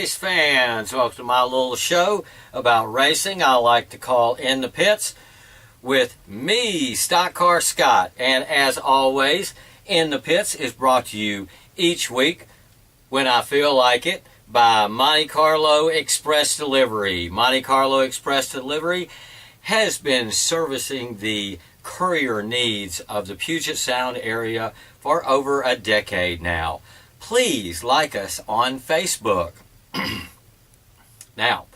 race fans, welcome to my little show about racing I like to call In the Pits with me, Stock Car Scott. And as always, In the Pits is brought to you each week when I feel like it by Monte Carlo Express Delivery. Monte Carlo Express Delivery has been servicing the courier needs of the Puget Sound area for over a decade now. Please like us on Facebook. Now,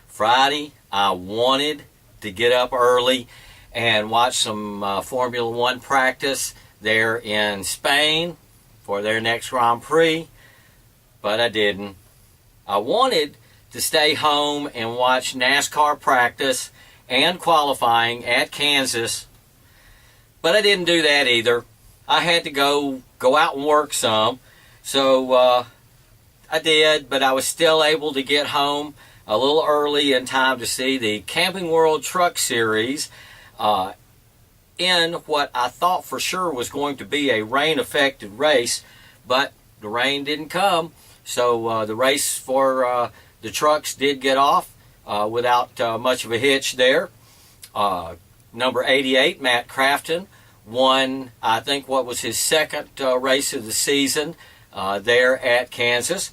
Friday, I wanted to get up early and watch some Formula One practice there in Spain for their next Grand Prix, but I didn't. I wanted to stay home and watch NASCAR practice and qualifying at Kansas, but I didn't do that either. I had to go out and work some. So I did, but I was still able to get home a little early in time to see the Camping World Truck Series in what I thought for sure was going to be a rain-affected race, but the rain didn't come. So the race for the trucks did get off without much of a hitch there. Number 88, Matt Crafton, won, I think, what was his second race of the season there at Kansas.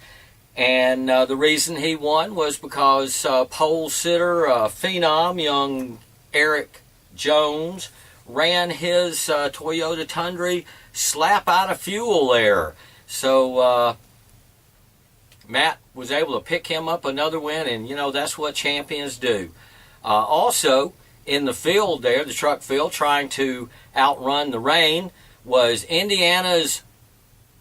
And the reason he won was because pole sitter, phenom, young Eric Jones, ran his Toyota Tundra slap out of fuel there. So Matt was able to pick him up another win, and you know, that's what champions do. Also, in the field there, the truck field, trying to outrun the rain, was Indiana's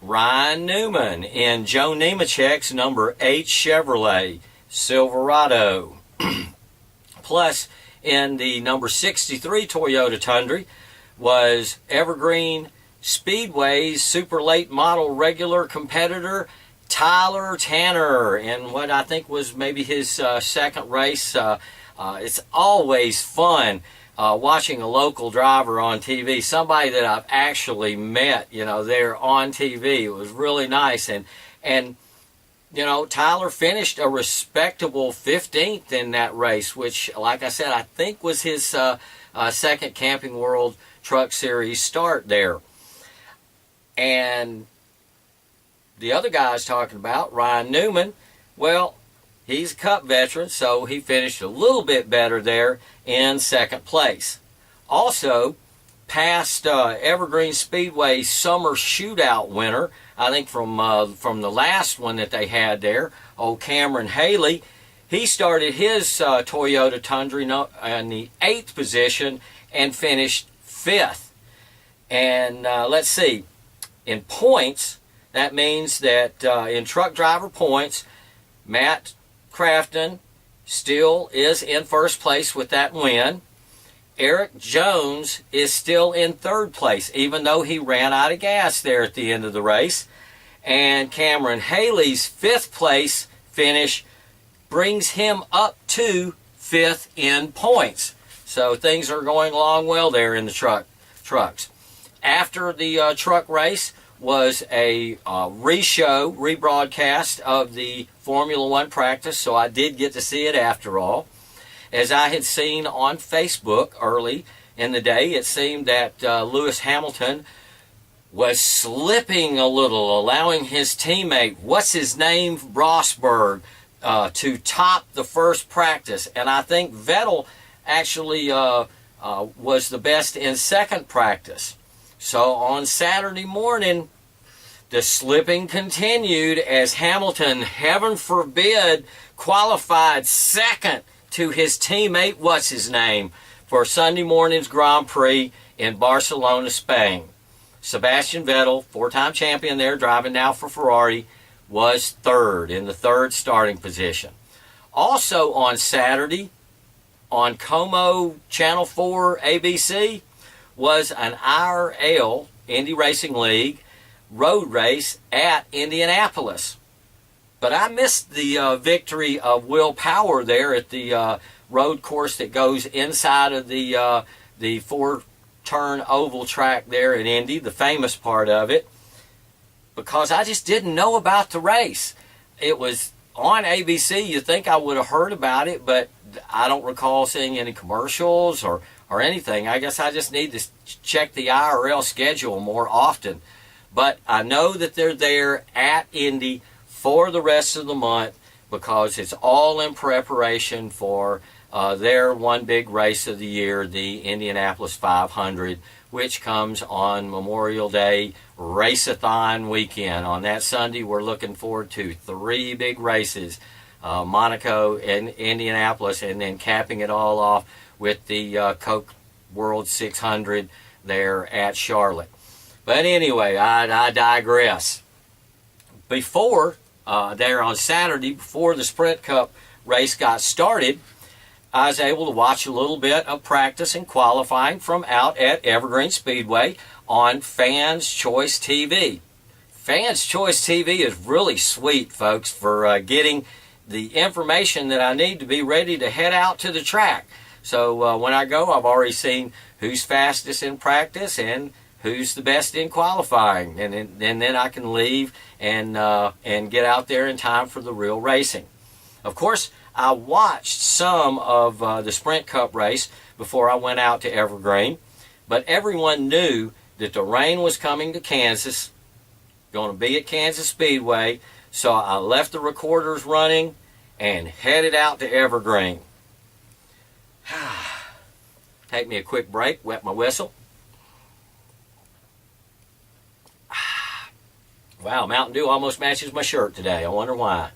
Ryan Newman in Joe Nemechek's number 8 Chevrolet Silverado. Plus, in the number 63 Toyota Tundra was Evergreen Speedway's super late model regular competitor Tyler Tanner in what I think was maybe his second race. It's always fun watching a local driver on TV, somebody that I've actually met, you know, there on TV. It was really nice. And you know, Tyler finished a respectable 15th in that race, which, like I said, I think was his second Camping World Truck Series start there. And the other guy I was talking about, Ryan Newman, well, he's a Cup veteran, so he finished a little bit better there in second place. Also, past Evergreen Speedway Summer Shootout winner, I think from the last one that they had there, old Cameron Haley, he started his Toyota Tundra in the 8th position and finished 5th. And let's see, in points, that means that in truck driver points, Matt Crafton still is in first place with that win. Eric Jones is still in third place, even though he ran out of gas there at the end of the race. And Cameron Haley's 5th place finish brings him up to 5th in points. So things are going along well there in the trucks. After the truck race was a rebroadcast of the Formula One practice, so I did get to see it after all. As I had seen on Facebook early in the day, it seemed that Lewis Hamilton was slipping a little, allowing his teammate, Rosberg, to top the first practice. And I think Vettel actually was the best in second practice. So on Saturday morning, the slipping continued as Hamilton, heaven forbid, qualified second to his teammate, for Sunday morning's Grand Prix in Barcelona, Spain. Sebastian Vettel, 4-time champion there, driving now for Ferrari, was third, in the third starting position. Also on Saturday, on Como Channel 4 ABC, was an IRL, Indy Racing League, road race at Indianapolis. But I missed the victory of Will Power there at the road course that goes inside of the four-turn oval track there in Indy, the famous part of it, because I just didn't know about the race. It was on ABC. You think I would have heard about it, but I don't recall seeing any commercials or anything. I guess I just need to check the IRL schedule more often. But I know that they're there at Indy for the rest of the month because it's all in preparation for their one big race of the year, the Indianapolis 500, which comes on Memorial Day Race-a-thon weekend. On that Sunday, we're looking forward to 3 big races, Monaco and Indianapolis, and then capping it all off with the Coke World 600 there at Charlotte. But anyway, I digress. Before, there on Saturday, before the Sprint Cup race got started, I was able to watch a little bit of practice and qualifying from out at Evergreen Speedway on Fans Choice TV. Fans Choice TV is really sweet, folks, for getting the information that I need to be ready to head out to the track. So when I go, I've already seen who's fastest in practice and who's the best in qualifying, and then I can leave and get out there in time for the real racing. Of course, I watched some of the Sprint Cup race before I went out to Evergreen, but everyone knew that the rain was coming to Kansas, going to be at Kansas Speedway, so I left the recorders running and headed out to Evergreen. Take me a quick break, wet my whistle. Wow, Mountain Dew almost matches my shirt today. I wonder why.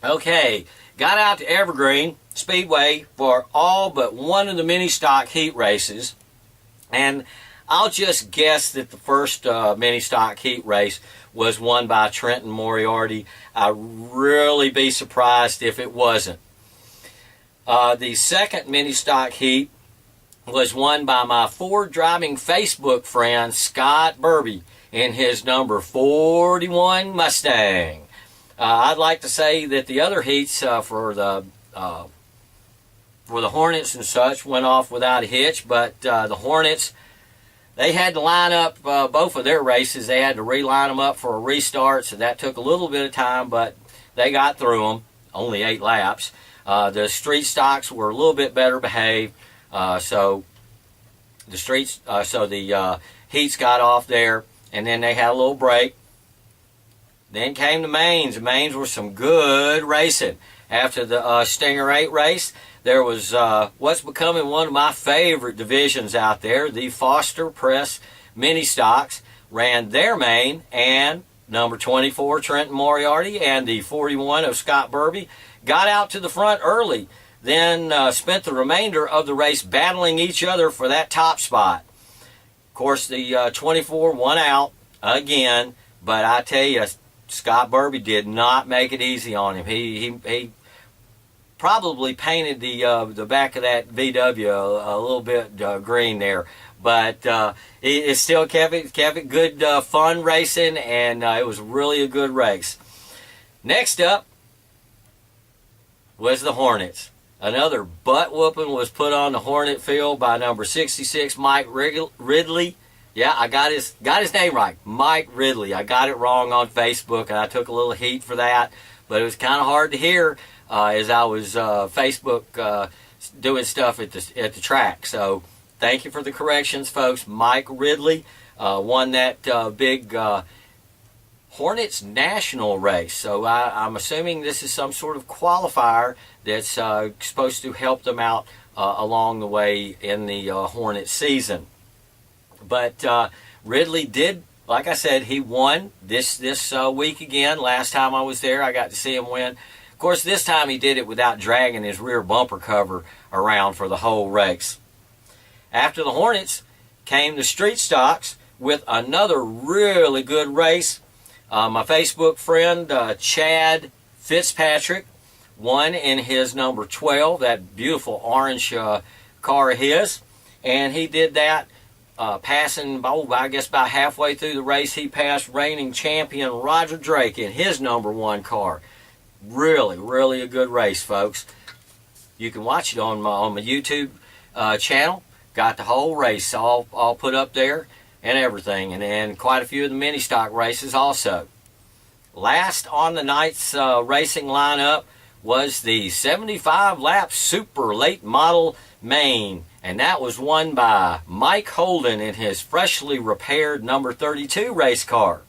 Okay, got out to Evergreen Speedway for all but one of the mini stock heat races. And I'll just guess that the first mini stock heat race was won by Trenton Moriarty. I'd really be surprised if it wasn't. The second mini stock heat was won by my Ford driving Facebook friend Scott Burby in his number 41 Mustang. I'd like to say that the other heats for the Hornets and such went off without a hitch, but the Hornets, they had to line up both of their races. They had to reline them up for a restart, so that took a little bit of time, but they got through them, only 8 laps. The street stocks were a little bit better behaved, so the heats got off there, and then they had a little break. Then came the mains. The mains were some good racing. After the Stinger 8 race, there was what's becoming one of my favorite divisions out there. The Foster Press Mini Stocks ran their main, and number 24, Trenton Moriarty, and the 41 of Scott Burby got out to the front early, then spent the remainder of the race battling each other for that top spot. Of course, the 24 won out again, but I tell you, Scott Burby did not make it easy on him. He probably painted the back of that VW a little bit green there, but it still kept it good fun racing, and it was really a good race. Next up was the Hornets. Another butt whooping was put on the Hornet field by number 66 Mike Ridley. Yeah, I got his name right, Mike Ridley. I got it wrong on Facebook, and I took a little heat for that, but it was kind of hard to hear as I was Facebook doing stuff at the track. So thank you for the corrections, folks. Mike Ridley won that big Hornets National race. So I'm assuming this is some sort of qualifier that's supposed to help them out along the way in the Hornet season. But Ridley did, like I said, he won this week again. Last time I was there, I got to see him win. Of course, this time he did it without dragging his rear bumper cover around for the whole race. After the Hornets came the street stocks with another really good race. My Facebook friend Chad Fitzpatrick won in his number 12, that beautiful orange car of his, and he did that passing, I guess about halfway through the race, he passed reigning champion Roger Drake in his number 1 car. Really, really a good race, folks. You can watch it on my YouTube channel. Got the whole race all put up there and everything, and quite a few of the mini stock races also. Last on the night's racing lineup was the 75-lap Super Late Model Main, and that was won by Mike Holden in his freshly repaired number 32 race car.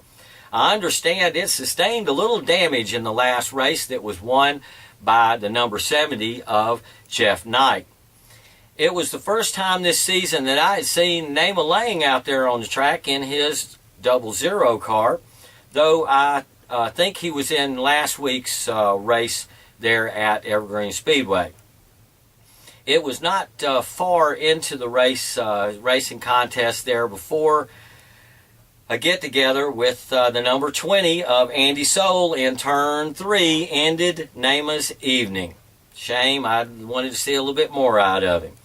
I understand it sustained a little damage in the last race that was won by the number 70 of Jeff Knight. It was the first time this season that I had seen Nama Lang out there on the track in his 00 car, though I think he was in last week's race there at Evergreen Speedway. It was not far into the racing contest there before a get-together with the number 20 of Andy Soul in turn 3 ended Nama's evening. Shame, I wanted to see a little bit more out of him.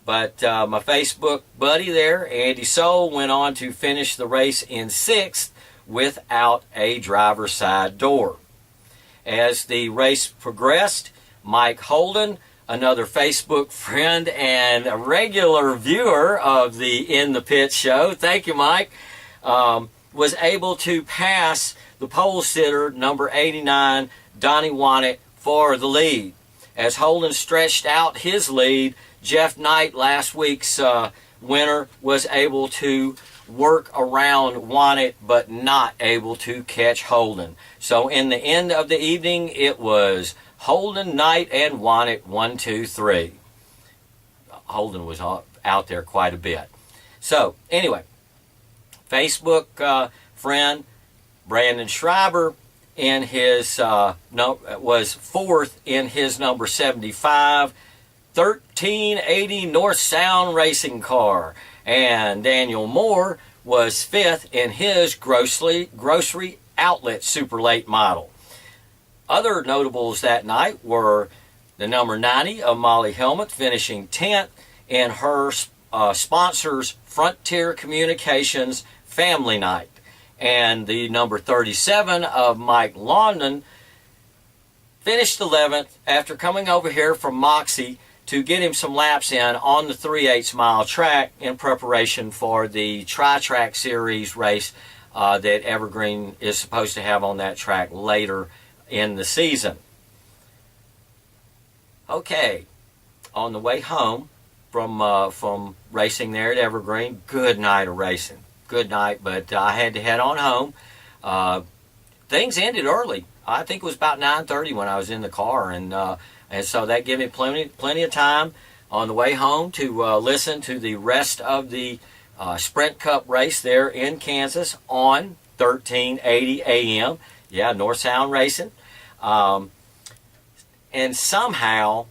But my Facebook buddy there, Andy Soul, went on to finish the race in 6th without a driver's side door. As the race progressed, Mike Holden, another Facebook friend and a regular viewer of the In the Pit show, thank you, Mike, was able to pass the pole sitter, number 89, Donnie Wannett, for the lead. As Holden stretched out his lead, Jeff Knight, last week's winner, was able to work around Wannett, but not able to catch Holden. So in the end of the evening, it was Holden, Knight, and Wannett, 1, 2, 3. Holden was out there quite a bit. So anyway, Facebook friend Brandon Schreiber in his was 4th in his number 75 1380 North Sound racing car, and Daniel Moore was 5th in his grocery outlet super late model. Other notables that night were the number 90 of Molly Helmut finishing 10th in her sponsor's Frontier Communications Family Night, and the number 37 of Mike London finished 11th after coming over here from Moxie to get him some laps in on the 3/8 mile track in preparation for the Tri-Track Series race that Evergreen is supposed to have on that track later in the season. Okay, on the way home from racing there at Evergreen, good night of racing. Good night, but I had to head on home. Things ended early. I think it was about 9:30 when I was in the car, and so that gave me plenty of time on the way home to listen to the rest of the Sprint Cup race there in Kansas on 1380 AM. Yeah, North Sound Racing. And somehow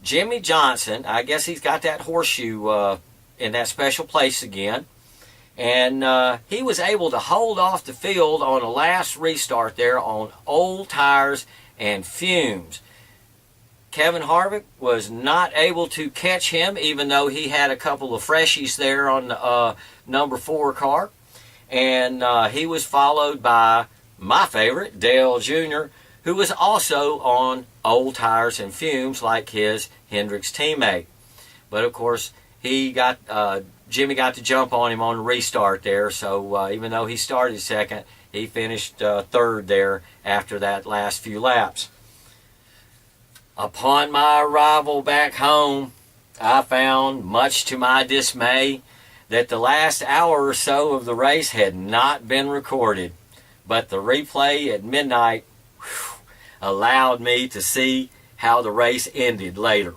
Jimmy Johnson, I guess he's got that horseshoe in that special place again, and he was able to hold off the field on a last restart there on old tires and fumes. Kevin Harvick was not able to catch him, even though he had a couple of freshies there on the number 4 car. And he was followed by my favorite, Dale Jr., who was also on old tires and fumes like his Hendricks teammate. But of course, Jimmy got to jump on him on the restart there, so even though he started second, he finished third there after that last few laps. Upon my arrival back home, I found, much to my dismay, that the last hour or so of the race had not been recorded, but the replay at midnight allowed me to see how the race ended later.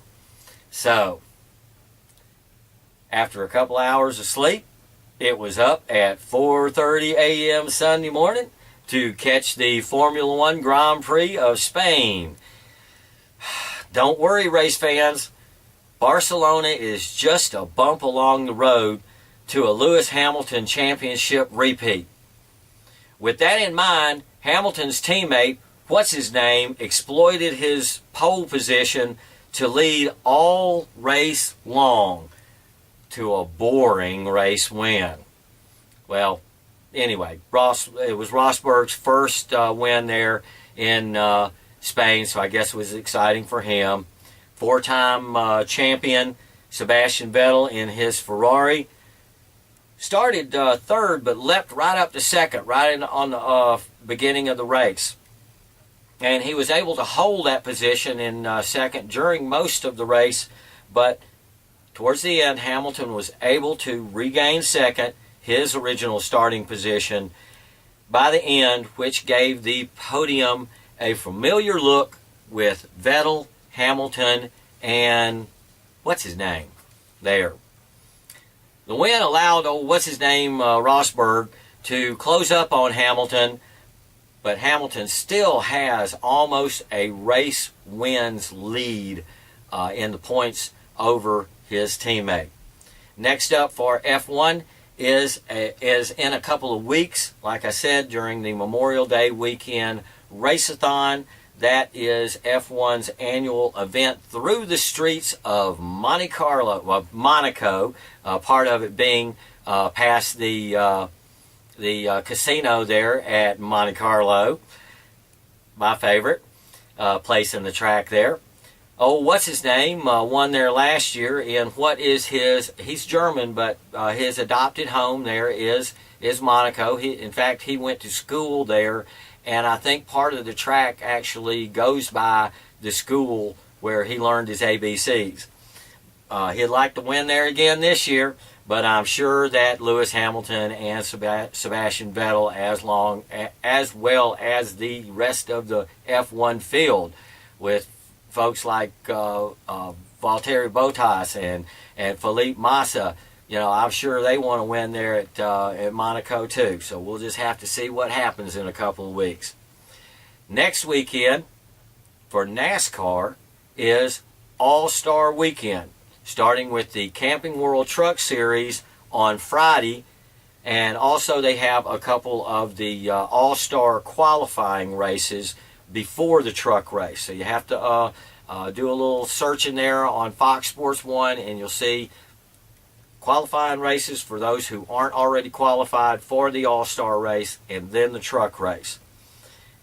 So, after a couple hours of sleep, it was up at 4:30 a.m. Sunday morning to catch the Formula One Grand Prix of Spain. Don't worry, race fans. Barcelona is just a bump along the road to a Lewis Hamilton championship repeat. With that in mind, Hamilton's teammate, what's his name, exploited his pole position to lead all race long to a boring race win. Well, anyway, it was Rosberg's first win there in Spain, so I guess it was exciting for him. 4-time champion Sebastian Vettel in his Ferrari started third, but leapt right up to second, on the beginning of the race. And he was able to hold that position in second during most of the race, but towards the end, Hamilton was able to regain second, his original starting position, by the end, which gave the podium a familiar look with Vettel, Hamilton, and what's his name there. The win allowed Rosberg to close up on Hamilton, but Hamilton still has almost a race wins lead in the points over his teammate. Next up for F1 is in a couple of weeks, like I said, during the Memorial Day weekend Raceathon. That is F1's annual event through the streets of Monaco, part of it being past the casino there at Monte Carlo, my favorite place in the track there. Oh, what's his name? Won there last year in he's German, but his adopted home there is Monaco. In fact, he went to school there, and I think part of the track actually goes by the school where he learned his ABCs. He'd like to win there again this year, but I'm sure that Lewis Hamilton and Sebastian Vettel, as well as the rest of the F1 field, with folks like Valtteri Bottas and Felipe Massa, I'm sure they want to win there at Monaco too. So we'll just have to see what happens in a couple of weeks. Next weekend for NASCAR is All-Star Weekend, starting with the Camping World Truck Series on Friday, and also they have a couple of the All-Star qualifying races before the truck race. So you have to do a little searching there on Fox Sports 1, and you'll see qualifying races for those who aren't already qualified for the All-Star race, and then the truck race.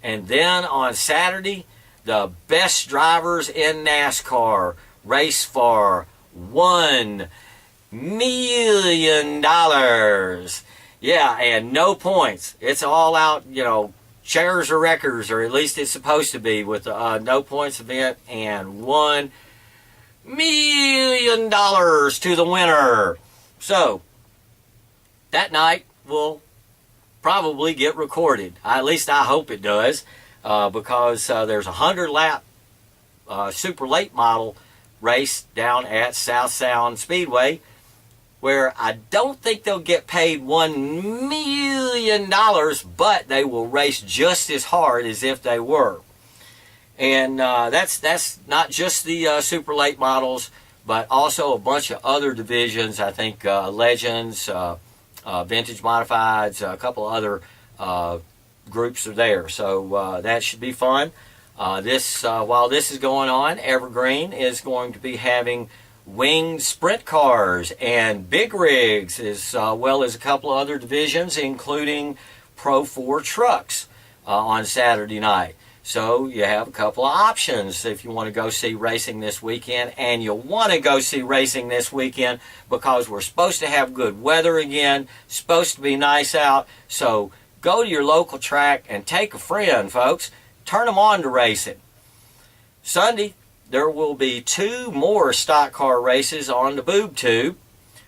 And then on Saturday, the best drivers in NASCAR race for $1 million. Yeah, and no points. It's all out, shares or records, or at least it's supposed to be, with a no points event, and $1 million to the winner. So that night will probably get recorded. At least I hope it does, because there's a 100-lap super late model race down at South Sound Speedway, where I don't think they'll get paid $1 million, but they will race just as hard as if they were. And that's not just the super late models, but also a bunch of other divisions. I think Legends, Vintage Modifieds, a couple other groups are there. So that should be fun. While this is going on, Evergreen is going to be having winged sprint cars and big rigs, as well as a couple of other divisions, including Pro 4 trucks on Saturday night. So you have a couple of options if you want to go see racing this weekend, and you'll want to go see racing this weekend because we're supposed to have good weather again, supposed to be nice out. So go to your local track and take a friend, folks. Turn them on to racing. Sunday, there will be 2 more stock car races on the Boob Tube.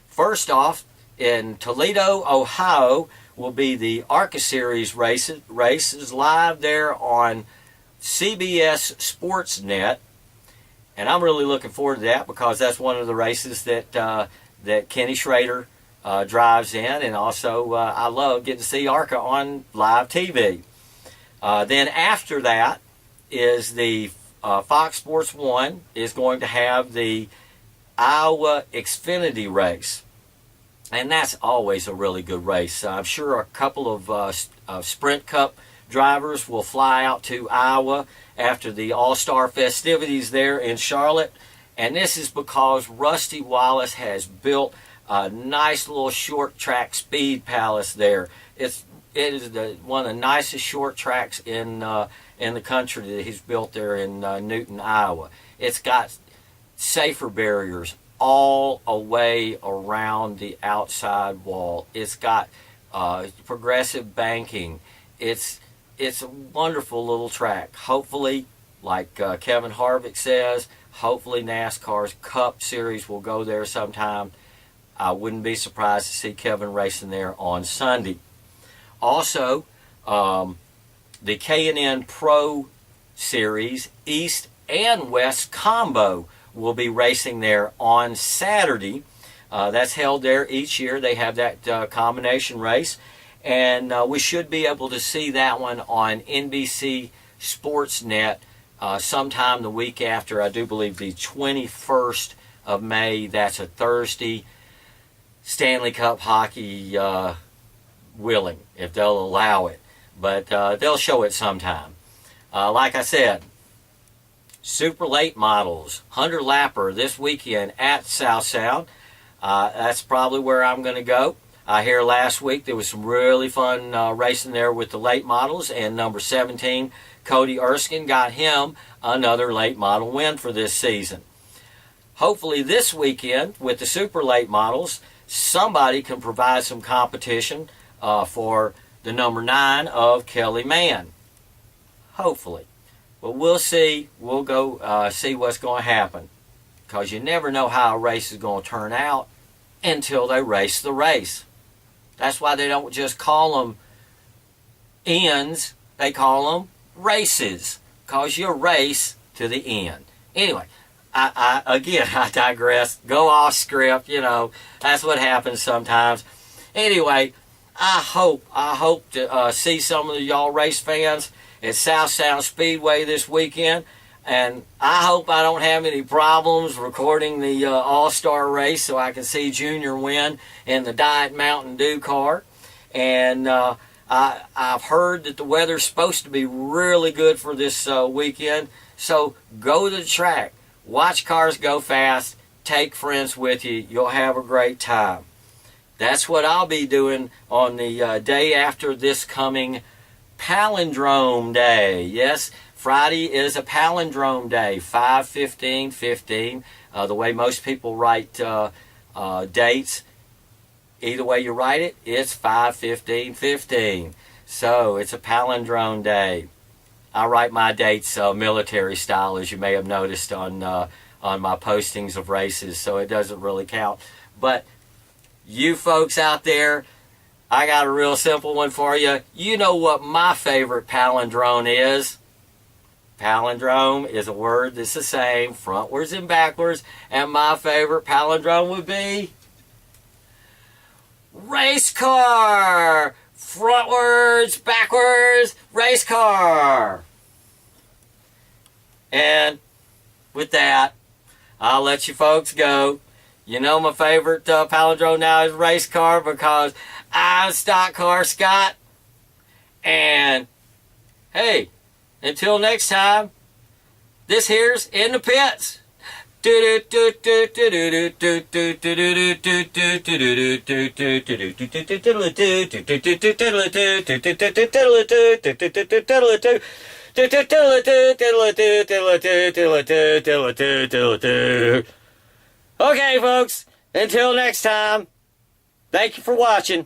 First off, in Toledo, Ohio, will be the ARCA Series races live there on CBS Sportsnet, and I'm really looking forward to that because that's one of the races that Kenny Schrader drives in, and also I love getting to see ARCA on live TV. Then after that is the Fox Sports 1 is going to have the Iowa Xfinity race, and that's always a really good race. I'm sure a couple of Sprint Cup drivers will fly out to Iowa after the All-Star festivities there in Charlotte, and this is because Rusty Wallace has built a nice little short track speed palace there. It is one of the nicest short tracks in the country that he's built there in Newton, Iowa. It's got safer barriers all a way around the outside wall. It's got progressive banking. It's a wonderful little track. Hopefully, like Kevin Harvick says, hopefully NASCAR's Cup Series will go there sometime. I wouldn't be surprised to see Kevin racing there on Sunday. Also, the K&N Pro Series East and West Combo will be racing there on Saturday. That's held there each year. They have that combination race. And we should be able to see that one on NBC Sportsnet sometime the week after, I do believe the 21st of May. That's a Thursday. Stanley Cup hockey willing, if they'll allow it. But they'll show it sometime. Like I said, super late models, 100 lapper this weekend at South Sound. That's probably where I'm going to go. I hear last week there was some really fun racing there with the late models, and number 17, Cody Erskine, got him another late model win for this season. Hopefully this weekend with the super late models, somebody can provide some competition for the number 9 of Kelly Mann. Hopefully. But we'll see. We'll go see what's going to happen. Because you never know how a race is going to turn out until they race the race. That's why they don't just call them ends. They call them races. Because you race to the end. Anyway, I digress. Go off script. That's what happens sometimes. Anyway, I hope to see some of y'all race fans at South Sound Speedway this weekend. And I hope I don't have any problems recording the All-Star race so I can see Junior win in the Diet Mountain Dew car. And I've heard that the weather's supposed to be really good for this weekend. So go to the track. Watch cars go fast. Take friends with you. You'll have a great time. That's what I'll be doing on the day after this coming Palindrome Day. Yes, Friday is a palindrome day, 5/15/15. The way most people write dates, either way you write it, it's 5/15/15. So it's a palindrome day. I write my dates military style, as you may have noticed on my postings of races, so it doesn't really count. But you folks out there, I got a real simple one for you. You know what my favorite palindrome is? Palindrome is a word that's the same frontwards and backwards, and my favorite palindrome would be race car. Frontwards, backwards, race car. And with that, I'll let you folks go. You know my favorite palindrome now is race car because I'm Stock Car Scott. And hey, until next time, this here's In the Pits. Okay, folks, until next time, thank you for watching.